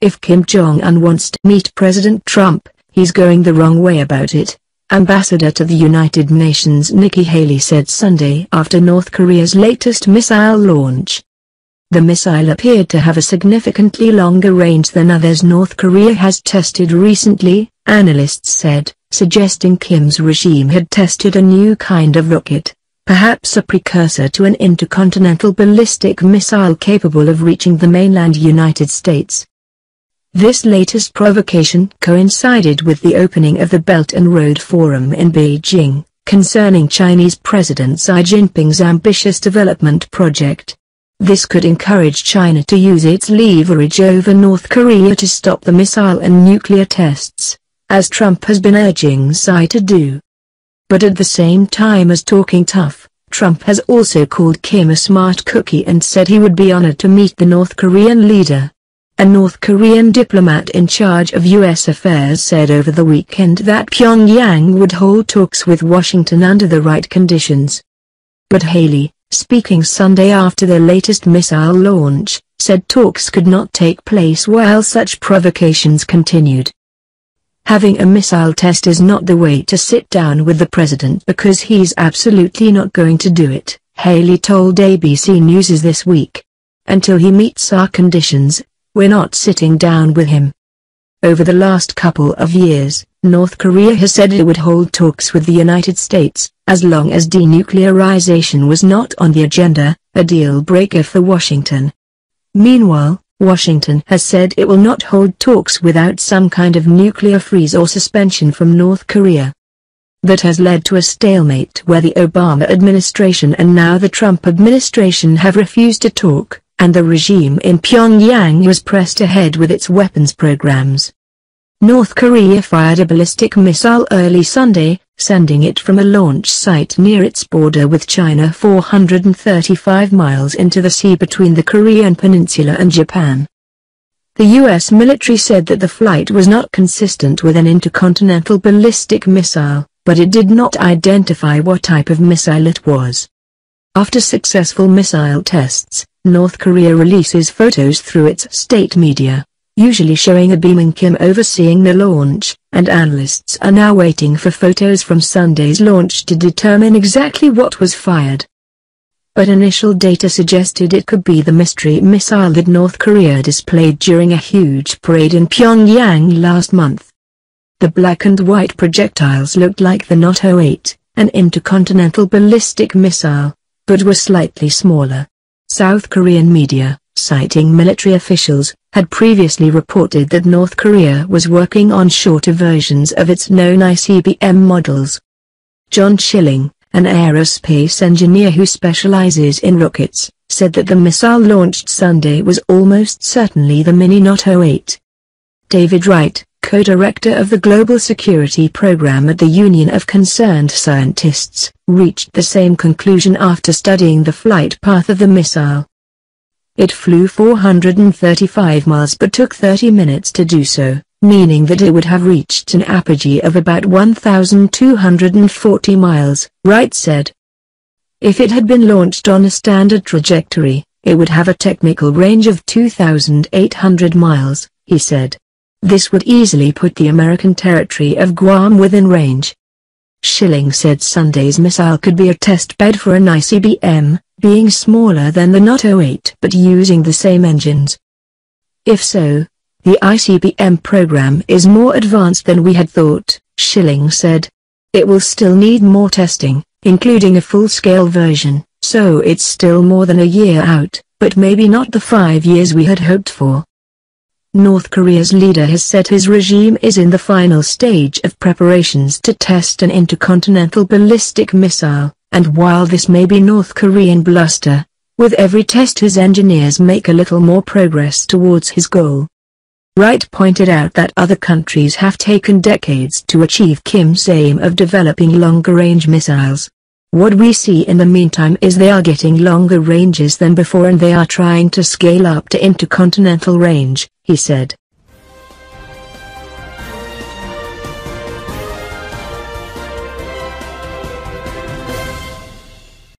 If Kim Jong-un wants to meet President Trump, he's going the wrong way about it, Ambassador to the United Nations Nikki Haley said Sunday after North Korea's latest missile launch. The missile appeared to have a significantly longer range than others North Korea has tested recently, analysts said, suggesting Kim's regime had tested a new kind of rocket, perhaps a precursor to an intercontinental ballistic missile capable of reaching the mainland United States. This latest provocation coincided with the opening of the Belt and Road Forum in Beijing, concerning Chinese President Xi Jinping's ambitious development project. This could encourage China to use its leverage over North Korea to stop the missile and nuclear tests, as Trump has been urging Xi to do. But at the same time as talking tough, Trump has also called Kim a smart cookie and said he would be honored to meet the North Korean leader. A North Korean diplomat in charge of U.S. affairs said over the weekend that Pyongyang would hold talks with Washington under the right conditions. But Haley, speaking Sunday after their latest missile launch, said talks could not take place while such provocations continued. Having a missile test is not the way to sit down with the president because he's absolutely not going to do it, Haley told ABC News this week. Until he meets our conditions, we're not sitting down with him. Over the last couple of years, North Korea has said it would hold talks with the United States, as long as denuclearization was not on the agenda, a deal breaker for Washington. Meanwhile, Washington has said it will not hold talks without some kind of nuclear freeze or suspension from North Korea. That has led to a stalemate where the Obama administration and now the Trump administration have refused to talk, and the regime in Pyongyang was pressed ahead with its weapons programs. North Korea fired a ballistic missile early Sunday, sending it from a launch site near its border with China 435 miles into the sea between the Korean peninsula and Japan. The U.S. military said that the flight was not consistent with an intercontinental ballistic missile, but it did not identify what type of missile it was. After successful missile tests, North Korea releases photos through its state media, usually showing a beaming Kim overseeing the launch, and analysts are now waiting for photos from Sunday's launch to determine exactly what was fired. But initial data suggested it could be the mystery missile that North Korea displayed during a huge parade in Pyongyang last month. The black and white projectiles looked like the Not-08, an intercontinental ballistic missile, but were slightly smaller. South Korean media, citing military officials, had previously reported that North Korea was working on shorter versions of its known ICBM models. John Schilling, an aerospace engineer who specializes in rockets, said that the missile launched Sunday was almost certainly the mini Not-08. David Wright, co-director of the Global Security Program at the Union of Concerned Scientists, reached the same conclusion after studying the flight path of the missile. It flew 435 miles but took 30 minutes to do so, meaning that it would have reached an apogee of about 1,240 miles, Wright said. If it had been launched on a standard trajectory, it would have a technical range of 2,800 miles, he said. This would easily put the American territory of Guam within range. Schilling said Sunday's missile could be a test bed for an ICBM, being smaller than the Not-08 but using the same engines. If so, the ICBM program is more advanced than we had thought, Schilling said. It will still need more testing, including a full-scale version, so it's still more than a year out, but maybe not the 5 years we had hoped for. North Korea's leader has said his regime is in the final stage of preparations to test an intercontinental ballistic missile, and while this may be North Korean bluster, with every test his engineers make a little more progress towards his goal. Wright pointed out that other countries have taken decades to achieve Kim's aim of developing longer-range missiles. What we see in the meantime is they are getting longer ranges than before and they are trying to scale up to intercontinental range, he said.